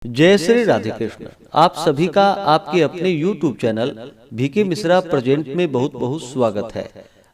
जय श्री राधे कृष्ण। आप सभी का आपके अपने YouTube channel VK Mishra present में बहुत बहुत स्वागत है।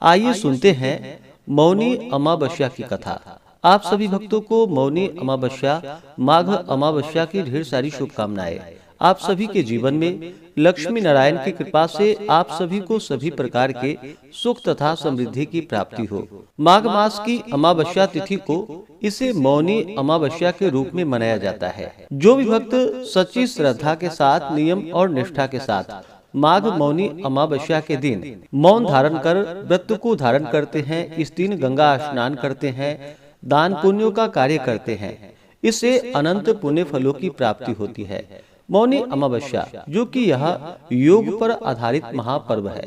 आइए सुनते हैं मौनी अमावस्या की कथा। आप सभी भक्तों को मौनी अमावस्या माघ अमावस्या की ढेर सारी शुभकामनाएं। आप सभी के जीवन में लक्ष्मी नारायण की कृपा से आप सभी को सभी प्रकार के सुख तथा समृद्धि की प्राप्ति हो। माघ मास की अमावस्या तिथि को इसे मौनी अमावस्या के रूप में मनाया जाता है। जो भी भक्त सच्ची श्रद्धा के साथ नियम और निष्ठा के साथ माघ मौनी अमावस्या के दिन मौन धारण कर व्रत को धारण करते हैं, इस दिन गंगा स्नान करते हैं, दान पुण्यों का कार्य करते हैं, इससे अनंत पुण्य फलों की प्राप्ति होती है। मौनी अमावस्या जो कि यह योग पर आधारित महापर्व है।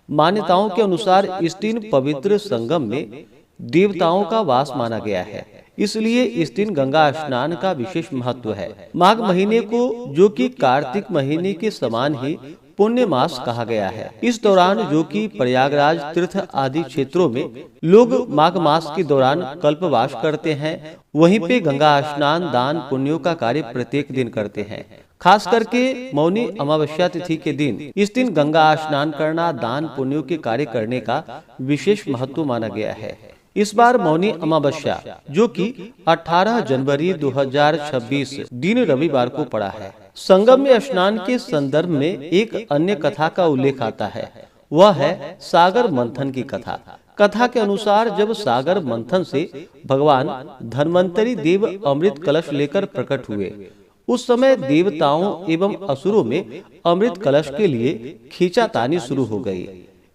मान्यताओं के अनुसार इस दिन पवित्र संगम में देवताओं का वास माना गया है, इसलिए इस दिन गंगा स्नान का विशेष महत्व है। माघ महीने को जो कि कार्तिक महीने के समान ही पुण्य मास कहा गया है। इस दौरान जो कि प्रयागराज तीर्थ आदि क्षेत्रों में लोग माघ मास के दौरान कल्पवास करते हैं, वहीं पे गंगा स्नान दान पुण्यों का कार्य प्रत्येक दिन करते हैं। खास करके मौनी अमावस्या तिथि के दिन इस दिन गंगा स्नान करना दान पुण्यों के कार्य करने का विशेष महत्व माना गया है। इस बार मौनी अमावस्या जो कि 18 जनवरी 2026 दिन रविवार को पड़ा है। संगम में स्नान के संदर्भ में एक अन्य कथा का उल्लेख आता है, वह है सागर मंथन की कथा। कथा के अनुसार जब सागर मंथन से भगवान धन्वंतरी देव अमृत कलश लेकर प्रकट हुए, उस समय देवताओं एवं असुरों में अमृत कलश के लिए खींचातानी शुरू हो गई।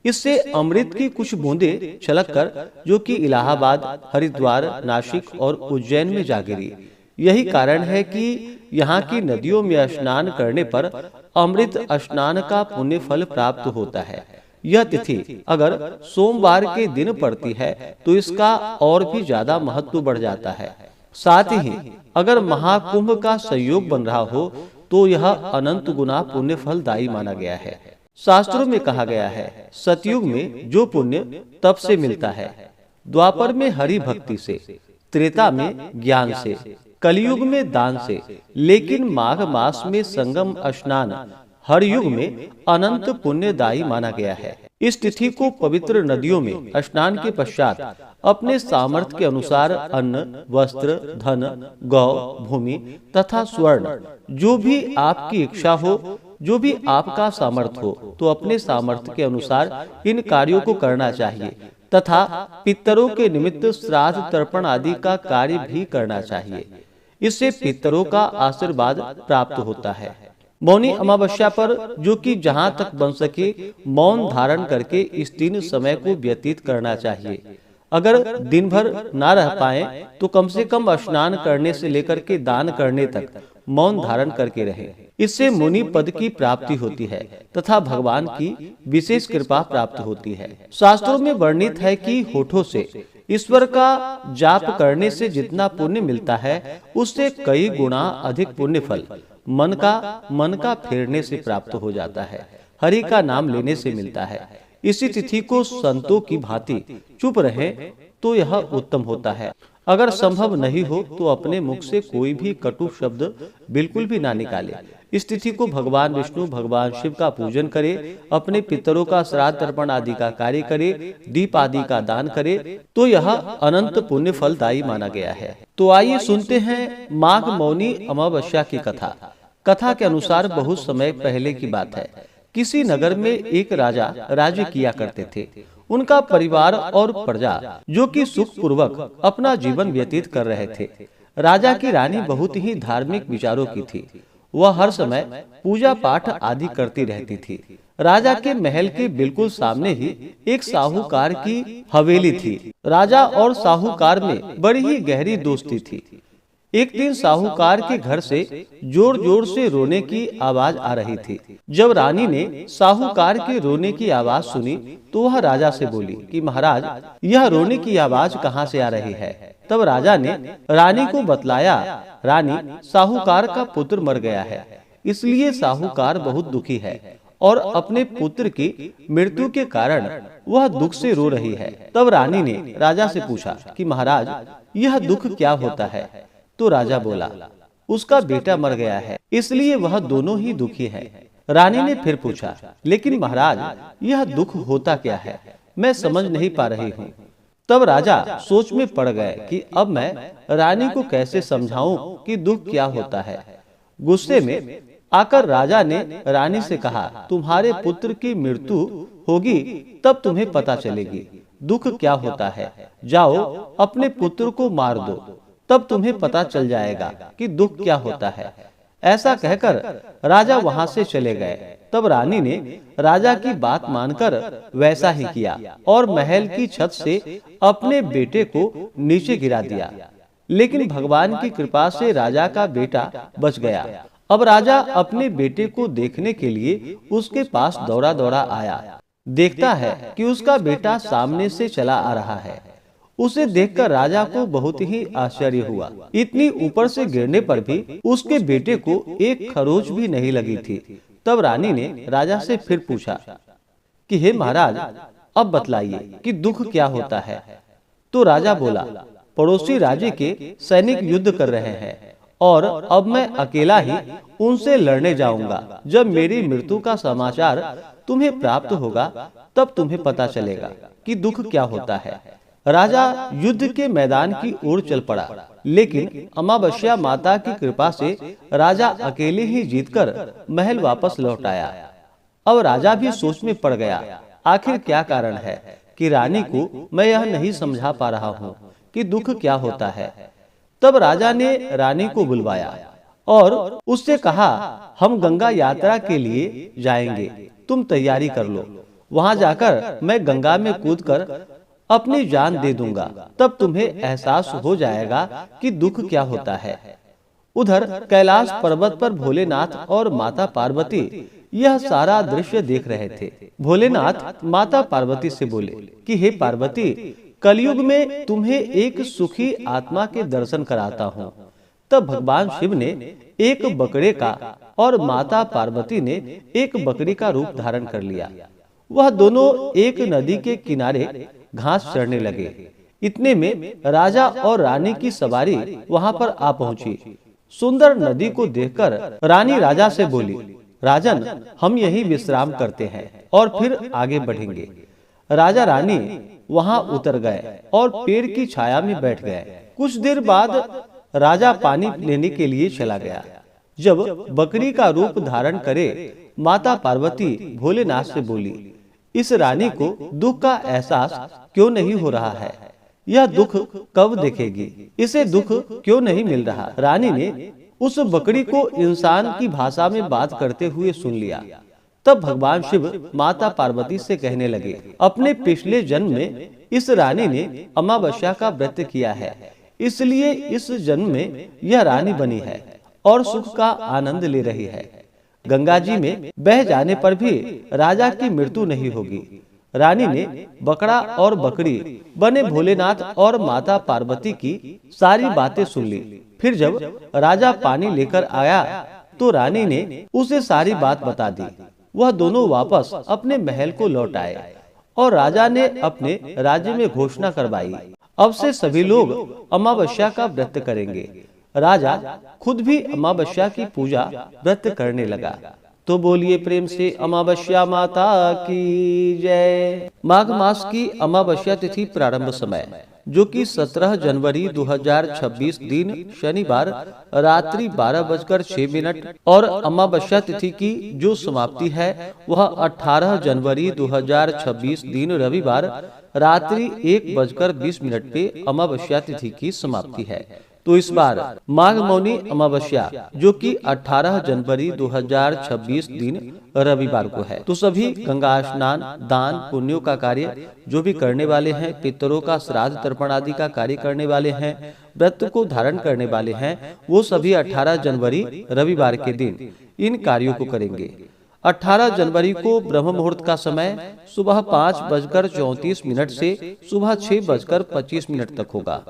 इससे अमृत की कुछ बूंदें छलककर जो कि इलाहाबाद, हरिद्वार, नासिक और उज्जैन में जा गिरी। यही कारण है कि यहाँ की नदियों में स्नान करने पर अमृत स्नान का पुण्य फल प्राप्त होता है। यह तिथि अगर सोमवार के दिन पड़ती है तो इसका और भी ज्यादा महत्व बढ़ जाता है। साथ ही अगर महाकुंभ का संयोग बन रहा हो तो यह अनंत गुना पुण्य फलदायी माना गया है। शास्त्रों में कहा गया है, सतयुग में जो पुण्य तप से मिलता है, द्वापर में हरि भक्ति से, त्रेता में ज्ञान से, कलयुग में दान से, लेकिन माघ मास में संगम स्नान हर युग में अनंत पुण्यदायी माना गया है। इस तिथि को पवित्र नदियों में स्नान के पश्चात अपने सामर्थ्य के अनुसार अन्न, वस्त्र, धन, गौ, भूमि तथा स्वर्ण जो भी आपकी इच्छा हो, जो भी आपका सामर्थ्य हो, तो अपने सामर्थ्य के अनुसार इन कार्यों को करना चाहिए तथा पितरों के निमित्त श्राद्ध तर्पण आदि का कार्य भी करना चाहिए। इससे पितरों का आशीर्वाद प्राप्त होता है। मौनी अमावस्या पर जो कि जहाँ तक बन सके मौन धारण करके इस दिन समय को व्यतीत करना चाहिए। अगर दिन भर ना रह पाए तो कम से कम स्नान करने से लेकर के दान करने तक मौन धारण करके रहे। इससे मुनि पद की प्राप्ति होती है तथा भगवान की विशेष कृपा प्राप्त होती है। शास्त्रों में वर्णित है कि होठों से ईश्वर का जाप करने से जितना पुण्य मिलता है उससे कई गुना अधिक पुण्य फल मन का फेरने से प्राप्त हो जाता है, हरि का नाम लेने से मिलता है। इसी तिथि को संतों की भांति चुप रहे तो यह उत्तम होता है। अगर संभव नहीं हो तो अपने मुख से कोई भी कटु शब्द बिल्कुल भी ना निकाले। इस तिथि को भगवान विष्णु, भगवान शिव का पूजन करे, अपने पितरों का श्राद्ध तर्पण आदि का कार्य करे, दीप आदि का दान करे, तो यह अनंत पुण्य फलदायी माना गया है। तो आइए सुनते हैं माघ मौनी अमावस्या की कथा। कथा के अनुसार बहुत समय पहले की बात है। किसी नगर में एक राजा राज्य किया करते थे। उनका परिवार और प्रजा जो कि सुख पूर्वक अपना जीवन व्यतीत कर रहे थे। राजा की रानी बहुत ही धार्मिक विचारों की थी। वह हर समय पूजा पाठ आदि करती रहती थी। राजा के महल के बिल्कुल सामने ही एक साहूकार की हवेली थी। राजा और साहूकार में बड़ी ही गहरी दोस्ती थी। एक दिन साहूकार के घर से जोर जोर से रोने की आवाज आ रही थी। जब रानी ने साहूकार के रोने की आवाज सुनी तो वह राजा से बोली कि महाराज, यह रोने की आवाज कहाँ से आ रही है। तब राजा ने रानी को बतलाया, रानी, साहूकार का पुत्र मर गया है, इसलिए साहूकार बहुत दुखी है और अपने पुत्र की मृत्यु के कारण वह दुख से रो रही है। तब रानी ने राजा से पूछा कि महाराज, यह दुख क्या होता है। तो राजा बोला, उसका बेटा मर गया है, इसलिए वह दोनों ही दुखी है। रानी ने फिर पूछा, लेकिन महाराज यह दुख होता क्या है, मैं समझ नहीं पा रही हूँ। तब राजा सोच में पड़ गए कि अब मैं रानी को कैसे समझाऊं कि दुख क्या होता है। गुस्से में आकर राजा ने रानी से कहा, तुम्हारे पुत्र की मृत्यु होगी तब तुम्हें पता चलेगी दुख क्या होता है। जाओ अपने पुत्र को मार दो, तब तुम्हें पता चल जाएगा कि दुख क्या होता है। ऐसा कहकर राजा वहां से चले गए। तब रानी ने राजा की बात मानकर वैसा ही किया और महल की छत से अपने बेटे को नीचे गिरा दिया। लेकिन भगवान की कृपा से राजा का बेटा बच गया। अब राजा अपने बेटे को देखने के लिए उसके पास दौड़ा दौड़ा आया। देखता है कि उसका बेटा सामने से चला आ रहा है। उसे देखकर राजा को बहुत ही आश्चर्य हुआ। इतनी ऊपर से गिरने पर भी उसके बेटे को एक खरोच भी नहीं लगी थी। तब रानी ने राजा से फिर पूछा कि हे महाराज, अब बतलाइए कि दुख क्या होता है। तो राजा बोला, पड़ोसी राज्य के सैनिक युद्ध कर रहे हैं और अब मैं अकेला ही उनसे लड़ने जाऊंगा। जब मेरी मृत्यु का समाचार तुम्हें प्राप्त होगा तब तुम्हें पता चलेगा कि दुख क्या होता है। राजा युद्ध के मैदान की ओर चल पड़ा, लेकिन अमावस्या माता की कृपा से राजा अकेले ही जीतकर महल वापस लौट आया। अब राजा भी सोच में पड़ गया, आखिर क्या कारण है कि रानी को मैं यह नहीं समझा पा रहा हूँ कि दुख क्या होता है। तब राजा ने रानी को बुलवाया और उससे कहा, हम गंगा यात्रा के लिए जाएंगे, तुम तैयारी कर लो। वहां जाकर मैं गंगा में कूदकर अपनी जान दे दूंगा, तब तुम्हें एहसास हो जाएगा कि दुख क्या होता है। उधर कैलाश पर्वत पर भोलेनाथ और माता पार्वती यह सारा दृश्य देख रहे थे। भोलेनाथ माता पार्वती से बोले कि हे पार्वती, कलयुग में तुम्हें एक सुखी आत्मा के दर्शन कराता हूँ। तब भगवान शिव ने एक बकरे का और माता पार्वती ने एक बकरी का रूप धारण कर लिया। वह दोनों एक नदी के किनारे घास चरने लगे। इतने में राजा और रानी की सवारी वहां पर आ पहुंची। सुंदर नदी को देखकर रानी राजा से बोली, राजन, हम यहीं विश्राम करते हैं और फिर आगे बढ़ेंगे। राजा रानी वहां उतर गए और पेड़ की छाया में बैठ गए। कुछ देर बाद राजा पानी लेने के लिए चला गया। जब बकरी का रूप धारण करे, माता पार्वती भोलेनाथ से बोली, इस रानी को दुख का एहसास क्यों नहीं हो रहा है? यह दुख कब देखेगी? इसे दुख क्यों नहीं मिल रहा? रानी ने उस बकरी को इंसान की भाषा में बात करते हुए सुन लिया। तब भगवान शिव माता पार्वती से कहने लगे, अपने पिछले जन्म में इस रानी ने अमावस्या का व्रत किया है, इसलिए इस जन्म में यह रानी बनी है और सुख का आनंद ले रही है। गंगा जी में बह जाने पर भी राजा की मृत्यु नहीं होगी। रानी ने बकरा और बकरी बने भोलेनाथ और माता पार्वती की सारी बातें सुन ली। फिर जब राजा पानी लेकर आया तो रानी ने उसे सारी बात बता दी। वह दोनों वापस अपने महल को लौट आए और राजा ने अपने राज्य में घोषणा करवाई, अब से सभी लोग अमावस्या का व्रत करेंगे। राजा खुद भी अमावस्या की पूजा व्रत करने लगा। तो बोलिए प्रेम से अमावस्या माता की जय। माघ मास की अमावस्या तिथि प्रारंभ समय जो कि 17 जनवरी 2026 दिन शनिवार रात्रि 12:06 और अमावस्या तिथि की जो समाप्ति है वह 18 जनवरी 2026 दिन रविवार रात्रि 1:20 पे अमावस्या तिथि की समाप्ति है। तो इस बार माघ मौनी अमावस्या जो कि 18 जनवरी 2026 दिन रविवार को है। तो सभी गंगा स्नान, दान, पुण्यों का कार्य जो भी करने वाले हैं, पितरों का श्राद्ध तर्पण आदि का कार्य करने वाले हैं, व्रत को धारण करने वाले हैं, वो सभी 18 जनवरी रविवार के दिन इन कार्यों को करेंगे। 18 जनवरी को ब्रह्म मुहूर्त का समय सुबह 5:34 से सुबह 6:25 तक होगा।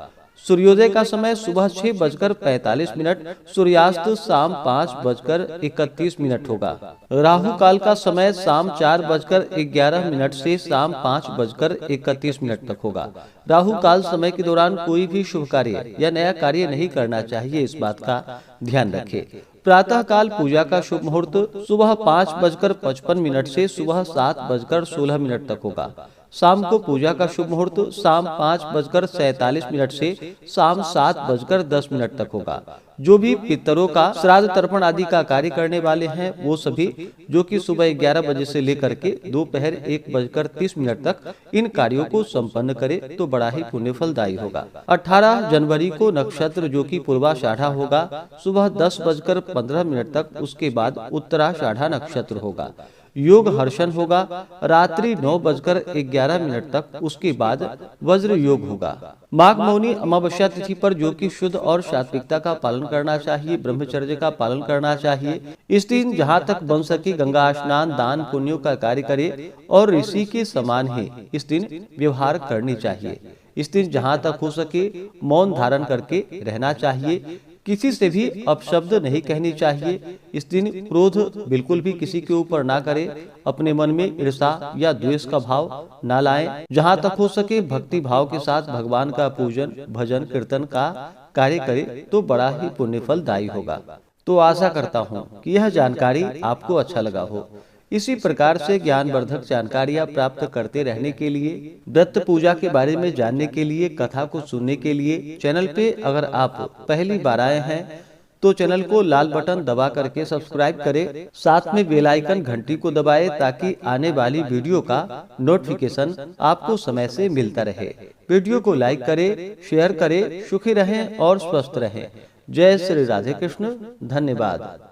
सूर्योदय का समय सुबह 6:45, सूर्यास्त शाम 5:31 होगा। राहु काल का समय शाम 4:11 से शाम 5:31 तक होगा। राहु काल समय के दौरान कोई भी शुभ कार्य या नया कार्य नहीं करना चाहिए, इस बात का ध्यान रखें। प्रातः काल पूजा का शुभ मुहूर्त सुबह 5:55 से सुबह 7:16 तक होगा। शाम को पूजा का शुभ मुहूर्त शाम 5:47 से शाम 7:10 तक होगा। जो भी पितरों का श्राद्ध तर्पण आदि का कार्य करने वाले हैं वो सभी, जो कि सुबह 11 बजे से लेकर के दोपहर 1:30 तक इन कार्यों को संपन्न करे तो बड़ा ही पुण्य फलदायी होगा। 18 जनवरी को नक्षत्र जो कि पूर्वाषाढ़ा होगा सुबह 10:15 तक, उसके बाद उत्तराषाढ़ा नक्षत्र होगा। योग हर्षण होगा रात्रि 9:11 तक, उसके बाद वज्र योग होगा। माघ मौनी अमावस्या तिथि पर जो कि शुद्ध और सात्विकता का पालन करना चाहिए, ब्रह्मचर्य का पालन करना चाहिए। इस दिन जहाँ तक बन सके गंगा स्नान, दान पुण्यों का कार्य करे और ऋषि के समान ही इस दिन व्यवहार करनी चाहिए। इस दिन जहाँ तक हो सके मौन धारण करके रहना चाहिए। किसी से भी अपशब्द नहीं कहनी चाहिए। इस दिन क्रोध बिल्कुल भी किसी के ऊपर ना करे, अपने मन में ईर्ष्या या द्वेष का भाव ना लाएं। जहाँ तक हो सके भक्ति भाव के साथ भगवान का पूजन, भजन, कीर्तन का कार्य करे तो बड़ा ही पुण्य फलदायी होगा। तो आशा करता हूँ कि यह जानकारी आपको अच्छा लगा हो। इसी प्रकार से ज्ञानवर्धक जानकारियाँ प्राप्त करते रहने के लिए, व्रत पूजा के बारे में जानने के लिए, कथा को सुनने के लिए चैनल पे अगर आप पहली बार आए हैं तो चैनल को लाल बटन दबा करके सब्सक्राइब करें, साथ में बेल आइकन घंटी को दबाएं ताकि आने वाली वीडियो का नोटिफिकेशन आपको समय से मिलता रहे। वीडियो को लाइक करें, शेयर करें। सुखी रहें और स्वस्थ रहें। जय श्री राधे कृष्ण। धन्यवाद।